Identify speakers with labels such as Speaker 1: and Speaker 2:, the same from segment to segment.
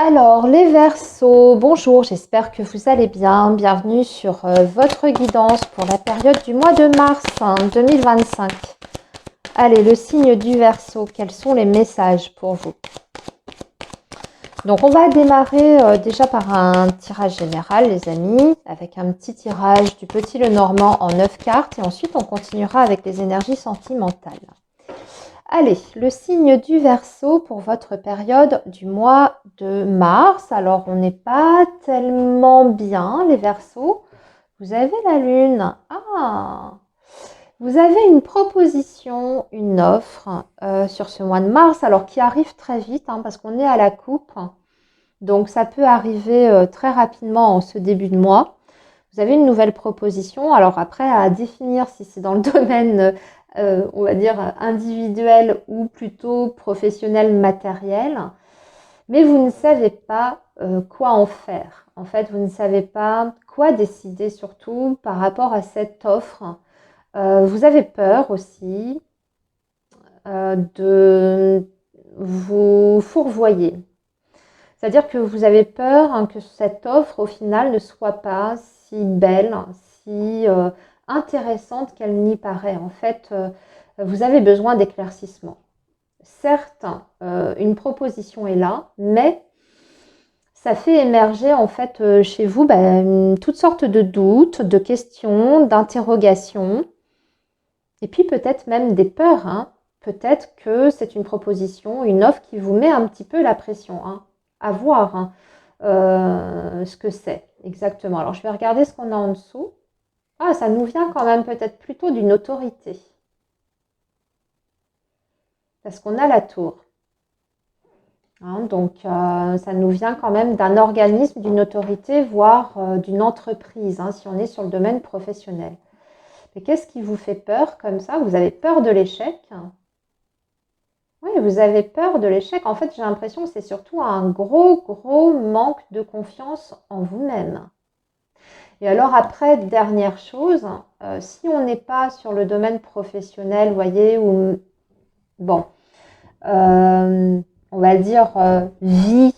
Speaker 1: Alors, les Verseaux, bonjour, j'espère que vous allez bien. Bienvenue sur votre guidance pour la période du mois de mars 2025. Allez, le signe du Verseau, quels sont les messages pour vous? Donc, on va démarrer déjà par un tirage général, les amis, avec un petit tirage du Petit Lenormand en 9 cartes. Et ensuite, on continuera avec les énergies sentimentales. Allez, le signe du Verseau pour votre période du mois de mars. Alors, on n'est pas tellement bien, les Verseaux. Vous avez la Lune. Ah, vous avez une proposition, une offre sur ce mois de mars, alors qui arrive très vite, parce qu'on est à la coupe. Donc, ça peut arriver très rapidement en ce début de mois. Vous avez une nouvelle proposition. Alors après, à définir si c'est dans le domaine, on va dire, individuel ou plutôt professionnel, matériel. Mais vous ne savez pas quoi en faire. En fait, vous ne savez pas quoi décider surtout par rapport à cette offre. Vous avez peur aussi de vous fourvoyer. C'est-à-dire que vous avez peur que cette offre, au final, ne soit pas si belle, si intéressante qu'elle n'y paraît. En fait, vous avez besoin d'éclaircissement. Certes, une proposition est là, mais ça fait émerger en fait chez vous toutes sortes de doutes, de questions, d'interrogations, et puis peut-être même des peurs. Peut-être que c'est une proposition, une offre qui vous met un petit peu la pression, à voir ce que c'est exactement. Alors je vais regarder ce qu'on a en dessous. Ah, ça nous vient quand même peut-être plutôt d'une autorité. Parce qu'on a la tour. Donc ça nous vient quand même d'un organisme, d'une autorité, voire d'une entreprise, si on est sur le domaine professionnel. Mais qu'est-ce qui vous fait peur comme ça? Vous avez peur de l'échec? Oui, vous avez peur de l'échec. En fait, j'ai l'impression que c'est surtout un gros manque de confiance en vous-même. Et alors après, dernière chose, si on n'est pas sur le domaine professionnel, vous voyez, où, bon, on va dire vie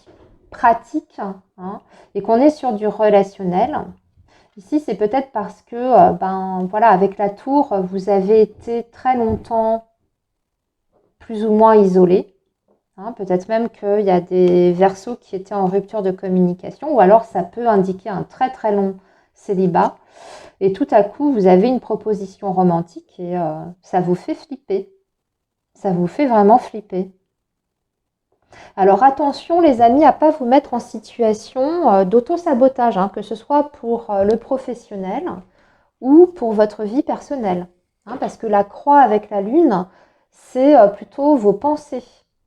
Speaker 1: pratique, et qu'on est sur du relationnel, ici c'est peut-être parce que, voilà, avec la tour, vous avez été très longtemps plus ou moins isolé. Peut-être même qu'il y a des Verseaux qui étaient en rupture de communication, ou alors ça peut indiquer un très long célibat. Et tout à coup, vous avez une proposition romantique et ça vous fait flipper. Ça vous fait vraiment flipper. Alors attention les amis à ne pas vous mettre en situation d'auto-sabotage, que ce soit pour le professionnel ou pour votre vie personnelle. Parce que la croix avec la lune, c'est plutôt vos pensées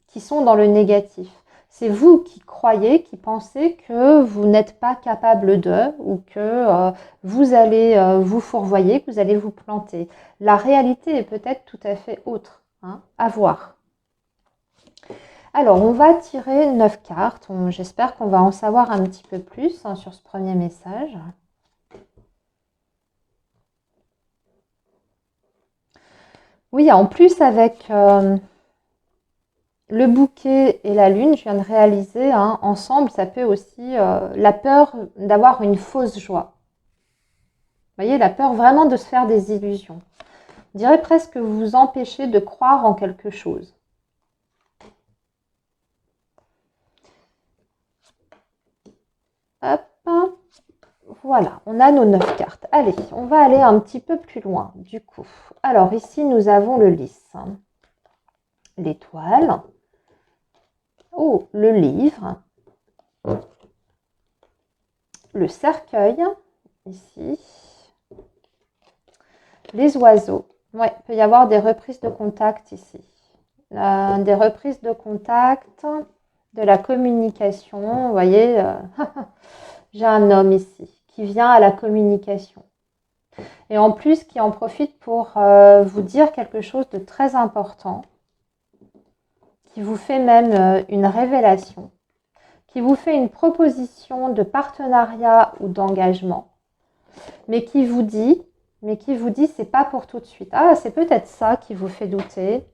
Speaker 1: qui sont dans le négatif. C'est vous qui croyez, qui pensez que vous n'êtes pas capable de, ou que vous allez vous fourvoyer, que vous allez vous planter. La réalité est peut-être tout à fait autre, à voir. Alors, on va tirer 9 cartes. J'espère qu'on va en savoir un petit peu plus sur ce premier message. Oui, en plus avec le bouquet et la lune, je viens de réaliser, ensemble, ça peut aussi la peur d'avoir une fausse joie. Vous voyez, la peur vraiment de se faire des illusions. On dirait presque que vous vous empêchez de croire en quelque chose. Hop, voilà, on a nos 9 cartes. Allez, on va aller un petit peu plus loin, du coup. Alors, ici, nous avons le lys, l'étoile, le livre, le cercueil, ici, les oiseaux. Ouais, il peut y avoir des reprises de contact ici. Des reprises de contact, de la communication. Vous voyez, j'ai un homme ici qui vient à la communication. Et en plus, qui en profite pour vous dire quelque chose de très important, qui vous fait même une révélation, qui vous fait une proposition de partenariat ou d'engagement, mais qui vous dit c'est pas pour tout de suite. Ah, c'est peut-être ça qui vous fait douter.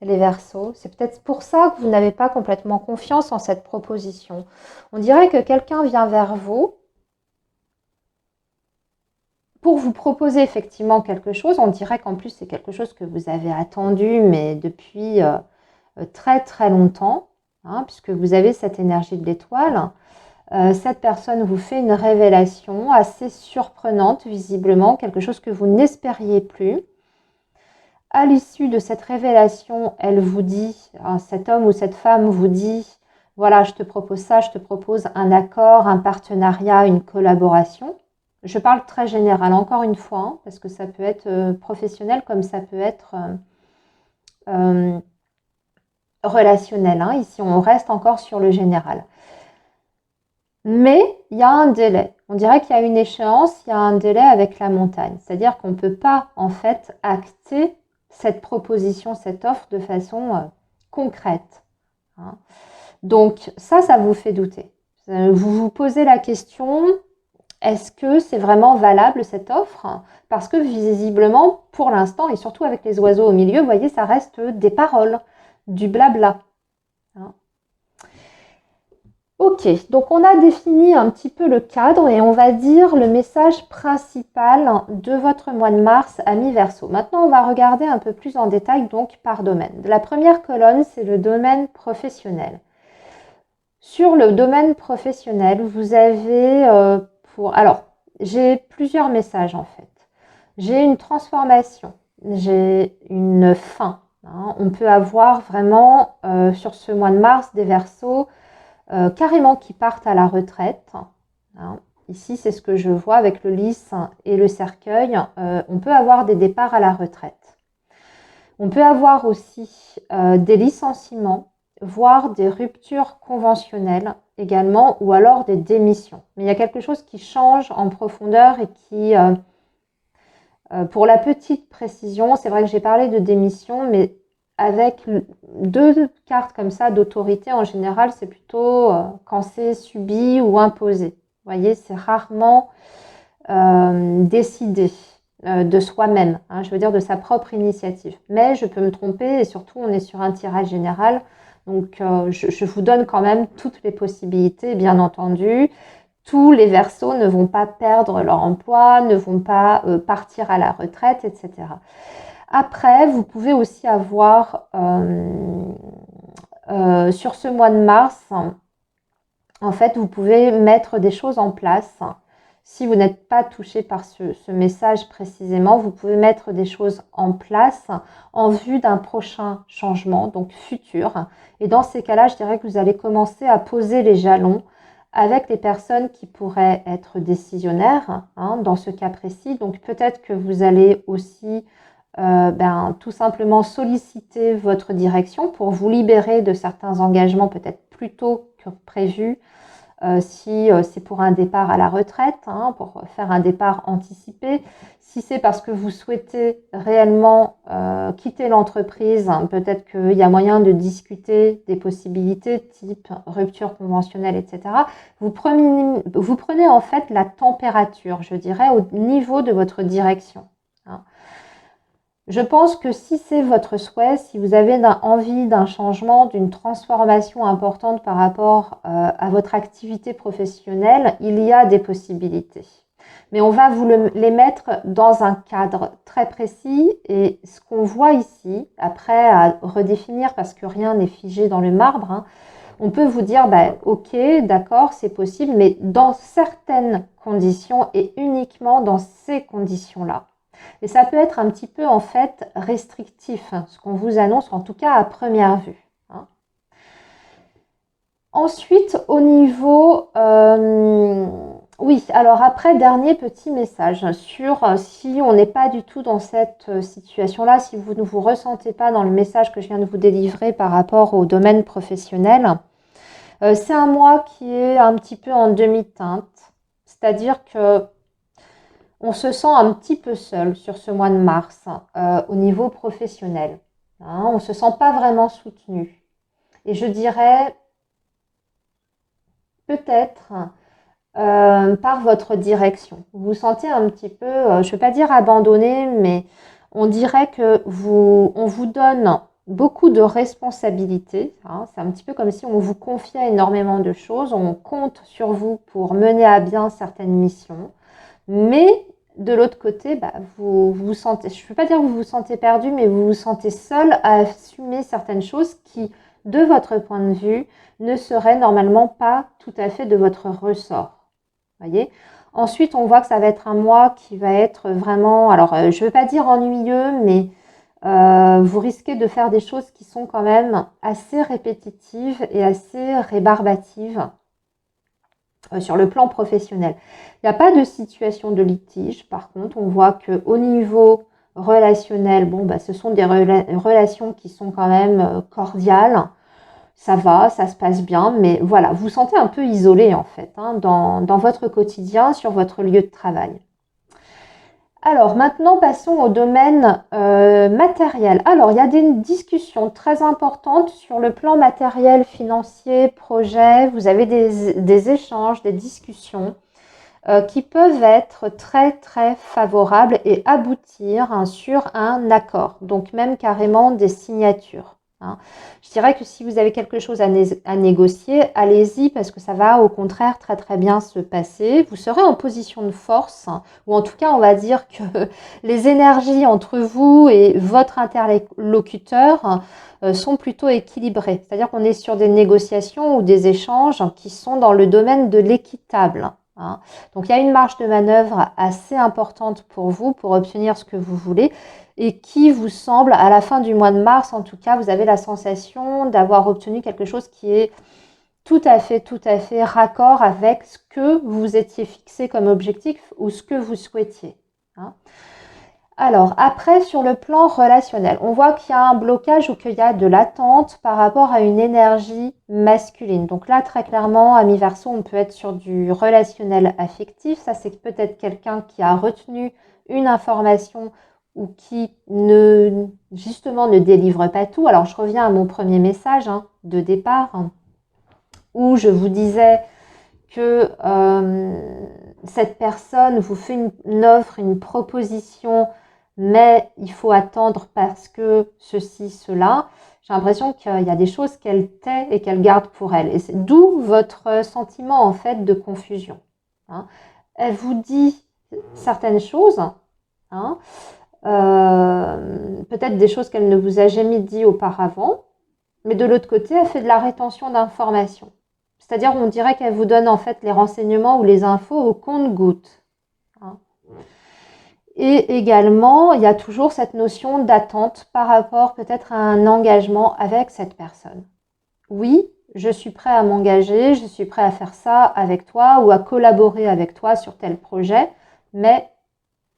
Speaker 1: les Verseaux. C'est peut-être pour ça que vous n'avez pas complètement confiance en cette proposition. On dirait que quelqu'un vient vers vous pour vous proposer effectivement quelque chose. On dirait qu'en plus, c'est quelque chose que vous avez attendu, mais depuis très très longtemps, hein, puisque vous avez cette énergie de l'étoile. Cette personne vous fait une révélation assez surprenante, visiblement, quelque chose que vous n'espériez plus. À l'issue de cette révélation, elle vous dit, hein, cet homme ou cette femme vous dit, voilà, je te propose ça, je te propose un accord, un partenariat, une collaboration. Je parle très général, encore une fois, hein, parce que ça peut être professionnel comme ça peut être relationnel. Hein. Ici, on reste encore sur le général. Mais il y a un délai. On dirait qu'il y a une échéance, il y a un délai avec la montagne. C'est-à-dire qu'on ne peut pas, en fait, acter cette proposition, cette offre de façon concrète. Hein. Donc, ça vous fait douter. Vous vous posez la question, est-ce que c'est vraiment valable cette offre? Parce que visiblement, pour l'instant, et surtout avec les oiseaux au milieu, vous voyez, ça reste des paroles, du blabla. Hein. Ok, donc on a défini un petit peu le cadre et on va dire le message principal de votre mois de mars à mi-Verseau. Maintenant, on va regarder un peu plus en détail donc par domaine. La première colonne, c'est le domaine professionnel. Sur le domaine professionnel, vous avez alors, j'ai plusieurs messages en fait. J'ai une transformation, j'ai une fin. Hein. On peut avoir vraiment sur ce mois de mars des Verseaux carrément qui partent à la retraite. Hein. Ici, c'est ce que je vois avec le lys et le cercueil. On peut avoir des départs à la retraite. On peut avoir aussi des licenciements, voire des ruptures conventionnelles également, ou alors des démissions. Mais il y a quelque chose qui change en profondeur et qui, pour la petite précision, c'est vrai que j'ai parlé de démission, mais avec deux cartes comme ça d'autorité, en général, c'est plutôt quand c'est subi ou imposé. Vous voyez, c'est rarement décidé de soi-même, hein, je veux dire de sa propre initiative. Mais je peux me tromper et surtout, on est sur un tirage général. Donc, je vous donne quand même toutes les possibilités, bien entendu. Tous les Verseaux ne vont pas perdre leur emploi, ne vont pas partir à la retraite, etc. Après, vous pouvez aussi avoir sur ce mois de mars, en fait, vous pouvez mettre des choses en place. Si vous n'êtes pas touché par ce message précisément, vous pouvez mettre des choses en place en vue d'un prochain changement, donc futur. Et dans ces cas-là, je dirais que vous allez commencer à poser les jalons avec les personnes qui pourraient être décisionnaires, hein, dans ce cas précis. Donc peut-être que vous allez aussi tout simplement solliciter votre direction pour vous libérer de certains engagements peut-être plus tôt que prévu. Si c'est pour un départ à la retraite, hein, pour faire un départ anticipé, si c'est parce que vous souhaitez réellement quitter l'entreprise, hein, peut-être qu'il y a moyen de discuter des possibilités type rupture conventionnelle, etc. Vous prenez en fait la température, je dirais, au niveau de votre direction. Hein. Je pense que si c'est votre souhait, si vous avez envie d'un changement, d'une transformation importante par rapport à votre activité professionnelle, il y a des possibilités. Mais on va vous les mettre dans un cadre très précis et ce qu'on voit ici, après à redéfinir parce que rien n'est figé dans le marbre, hein, on peut vous dire, ok, d'accord, c'est possible, mais dans certaines conditions et uniquement dans ces conditions-là. Et ça peut être un petit peu en fait restrictif, hein, ce qu'on vous annonce, en tout cas à première vue. Hein. Ensuite, au niveau... oui, alors après, dernier petit message sur si on n'est pas du tout dans cette situation-là, si vous ne vous ressentez pas dans le message que je viens de vous délivrer par rapport au domaine professionnel, c'est un mois qui est un petit peu en demi-teinte, c'est-à-dire que on se sent un petit peu seul sur ce mois de mars au niveau professionnel. Hein, on ne se sent pas vraiment soutenu. Et je dirais peut-être par votre direction. Vous vous sentez un petit peu, je ne vais pas dire abandonné, mais on dirait que on vous donne beaucoup de responsabilités. Hein. C'est un petit peu comme si on vous confiait énormément de choses. On compte sur vous pour mener à bien certaines missions. Mais de l'autre côté, vous vous sentez, je ne veux pas dire que vous vous sentez perdu, mais vous vous sentez seul à assumer certaines choses qui, de votre point de vue, ne seraient normalement pas tout à fait de votre ressort. Voyez. Ensuite, on voit que ça va être un mois qui va être vraiment, alors je ne veux pas dire ennuyeux, mais vous risquez de faire des choses qui sont quand même assez répétitives et assez rébarbatives sur le plan professionnel. Il n'y a pas de situation de litige. Par contre, on voit qu'au niveau relationnel, ce sont des relations qui sont quand même cordiales. Ça va, ça se passe bien, mais voilà, vous vous sentez un peu isolé en fait dans votre quotidien, sur votre lieu de travail. Alors maintenant, passons au domaine matériel. Alors, il y a des discussions très importantes sur le plan matériel, financier, projet. Vous avez des échanges, des discussions qui peuvent être très très favorables et aboutir sur un accord. Donc même carrément des signatures. Je dirais que si vous avez quelque chose à négocier, allez-y parce que ça va au contraire très très bien se passer. Vous serez en position de force, ou en tout cas on va dire que les énergies entre vous et votre interlocuteur sont plutôt équilibrées. C'est-à-dire qu'on est sur des négociations ou des échanges qui sont dans le domaine de l'équitable. Donc il y a une marge de manœuvre assez importante pour vous pour obtenir ce que vous voulez et qui vous semble, à la fin du mois de mars, en tout cas, vous avez la sensation d'avoir obtenu quelque chose qui est tout à fait raccord avec ce que vous étiez fixé comme objectif ou ce que vous souhaitiez. Alors, après, sur le plan relationnel, on voit qu'il y a un blocage ou qu'il y a de l'attente par rapport à une énergie masculine. Donc là, très clairement, à mi-verso, on peut être sur du relationnel affectif. Ça, c'est peut-être quelqu'un qui a retenu une information ou qui justement ne délivre pas tout. Alors, je reviens à mon premier message de départ où je vous disais que cette personne vous fait une offre, une proposition, mais il faut attendre parce que ceci, cela. J'ai l'impression qu'il y a des choses qu'elle tait et qu'elle garde pour elle. Et c'est d'où votre sentiment en fait de confusion. Elle vous dit certaines choses, peut-être des choses qu'elle ne vous a jamais dit auparavant, mais de l'autre côté, elle fait de la rétention d'informations. C'est-à-dire, on dirait qu'elle vous donne en fait les renseignements ou les infos au compte-gouttes. Et également, il y a toujours cette notion d'attente par rapport peut-être à un engagement avec cette personne. Oui, je suis prêt à m'engager, je suis prêt à faire ça avec toi ou à collaborer avec toi sur tel projet, mais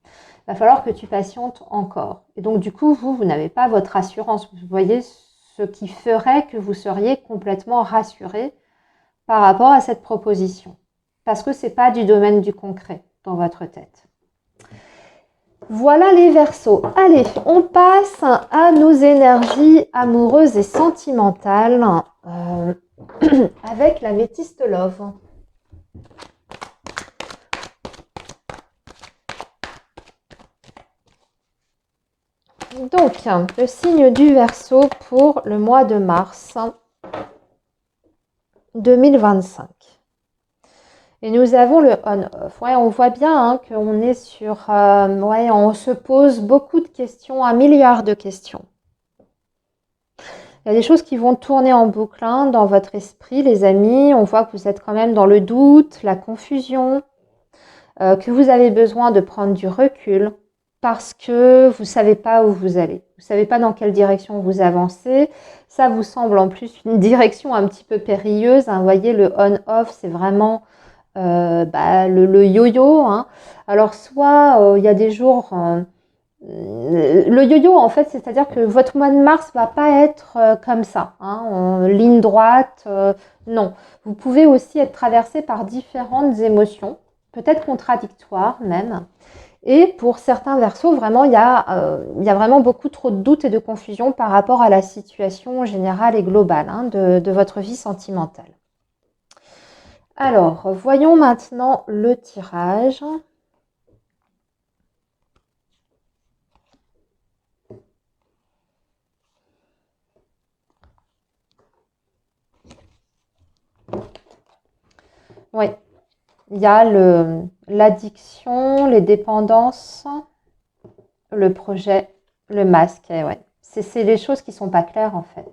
Speaker 1: il va falloir que tu patientes encore. Et donc, du coup, vous n'avez pas votre assurance. Vous voyez ce qui ferait que vous seriez complètement rassuré par rapport à cette proposition. Parce que ce n'est pas du domaine du concret dans votre tête. Voilà les Verseaux. Allez, on passe à nos énergies amoureuses et sentimentales avec la Métiste Love. Donc, le signe du Verseau pour le mois de mars 2025. Et nous avons le on-off. Ouais, on voit bien qu'on est sur... on se pose beaucoup de questions, 1 milliard de questions. Il y a des choses qui vont tourner en boucle dans votre esprit, les amis. On voit que vous êtes quand même dans le doute, la confusion, que vous avez besoin de prendre du recul parce que vous ne savez pas où vous allez. Vous ne savez pas dans quelle direction vous avancez. Ça vous semble en plus une direction un petit peu périlleuse. Vous voyez, le on-off, c'est vraiment... le yo-yo. Alors, soit il y a des jours... le yo-yo, en fait, c'est-à-dire que votre mois de mars va pas être comme ça, en ligne droite. Non. Vous pouvez aussi être traversé par différentes émotions, peut-être contradictoires même. Et pour certains Verseaux, vraiment, il y a vraiment beaucoup trop de doutes et de confusion par rapport à la situation générale et globale de votre vie sentimentale. Alors, voyons maintenant le tirage. Oui, il y a l'addiction, les dépendances, le projet, le masque. Et ouais. C'est les choses qui sont pas claires en fait.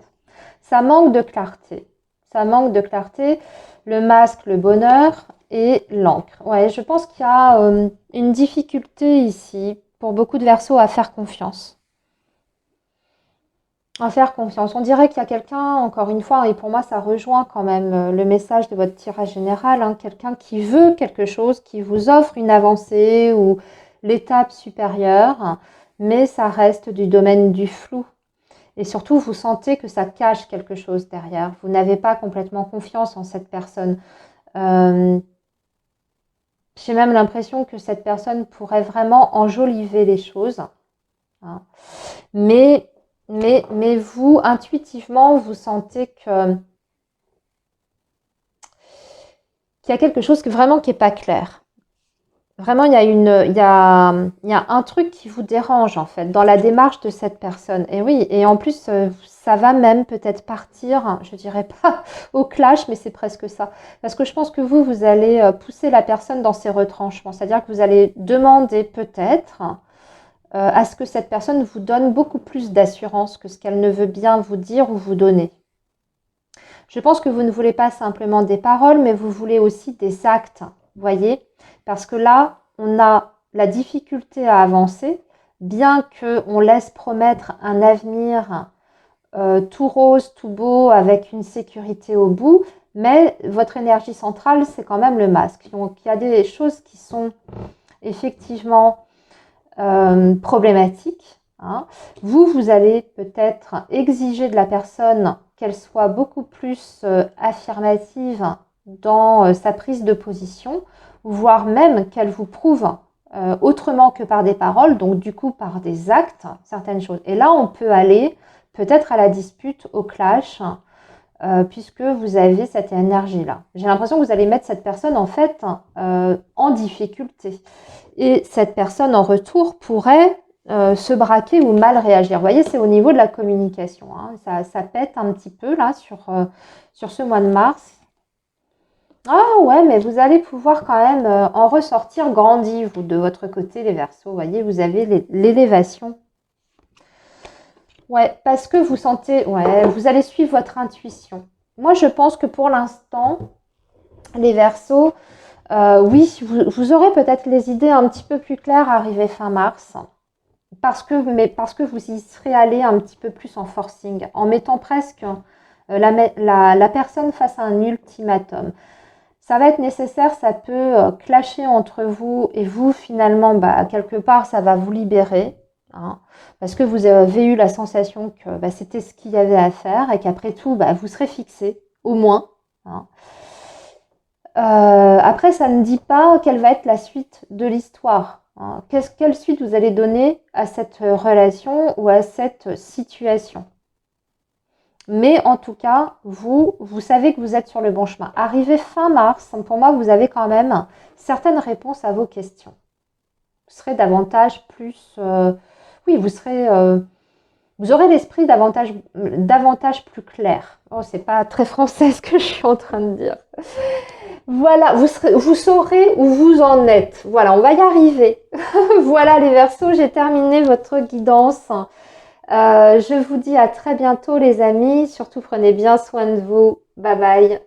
Speaker 1: Ça manque de clarté. Ça manque de clarté. Le masque, le bonheur et l'encre. Ouais, je pense qu'il y a une difficulté ici pour beaucoup de Verseaux à faire confiance. À faire confiance. On dirait qu'il y a quelqu'un, encore une fois, et pour moi ça rejoint quand même le message de votre tirage général, hein, quelqu'un qui veut quelque chose, qui vous offre une avancée ou l'étape supérieure, mais ça reste du domaine du flou. Et surtout, vous sentez que ça cache quelque chose derrière. Vous n'avez pas complètement confiance en cette personne. Euh, j'ai même l'impression que cette personne pourrait vraiment enjoliver les choses, hein. Mais, mais vous, intuitivement, vous sentez qu'il y a quelque chose vraiment qui n'est pas clair. Vraiment, il y a un truc qui vous dérange en fait dans la démarche de cette personne. Et oui, et en plus, ça va même peut-être partir, je dirais pas au clash, mais c'est presque ça. Parce que je pense que vous allez pousser la personne dans ses retranchements. C'est-à-dire que vous allez demander peut-être à ce que cette personne vous donne beaucoup plus d'assurance que ce qu'elle ne veut bien vous dire ou vous donner. Je pense que vous ne voulez pas simplement des paroles, mais vous voulez aussi des actes, voyez? Parce que là, on a la difficulté à avancer, bien qu'on laisse promettre un avenir tout rose, tout beau, avec une sécurité au bout, mais votre énergie centrale, c'est quand même le masque. Donc, il y a des choses qui sont effectivement problématiques, hein. Vous allez peut-être exiger de la personne qu'elle soit beaucoup plus affirmative dans sa prise de position, voire même qu'elle vous prouve autrement que par des paroles, donc du coup par des actes, certaines choses. Et là, on peut aller peut-être à la dispute, au clash, puisque vous avez cette énergie-là. J'ai l'impression que vous allez mettre cette personne en fait en difficulté. Et cette personne en retour pourrait se braquer ou mal réagir. Vous voyez, c'est au niveau de la communication, hein. Ça pète un petit peu là sur ce mois de mars. Ah ouais, mais vous allez pouvoir quand même en ressortir grandi, vous, de votre côté, les Verseaux. Vous voyez, vous avez l'élévation. Ouais, parce que vous sentez, ouais, vous allez suivre votre intuition. Moi, je pense que pour l'instant, les Verseaux, oui, vous aurez peut-être les idées un petit peu plus claires arrivé fin mars, parce que vous y serez allé un petit peu plus en forcing, en mettant presque la personne face à un ultimatum. Ça va être nécessaire, ça peut clasher entre vous et vous, finalement, bah, quelque part, ça va vous libérer, hein, parce que vous avez eu la sensation que bah, c'était ce qu'il y avait à faire et qu'après tout, bah, vous serez fixé, au moins, hein. Après, ça ne dit pas quelle va être la suite de l'histoire, hein. Quelle suite vous allez donner à cette relation ou à cette situation. Mais en tout cas, vous savez que vous êtes sur le bon chemin. Arrivé fin mars, pour moi, vous avez quand même certaines réponses à vos questions. Vous serez davantage plus... oui, vous aurez l'esprit davantage plus clair. Oh, c'est pas très français ce que je suis en train de dire. Voilà, vous saurez où vous en êtes. Voilà, on va y arriver. Voilà les Verseaux, j'ai terminé votre guidance. Je vous dis à très bientôt les amis. Surtout prenez bien soin de vous. Bye bye.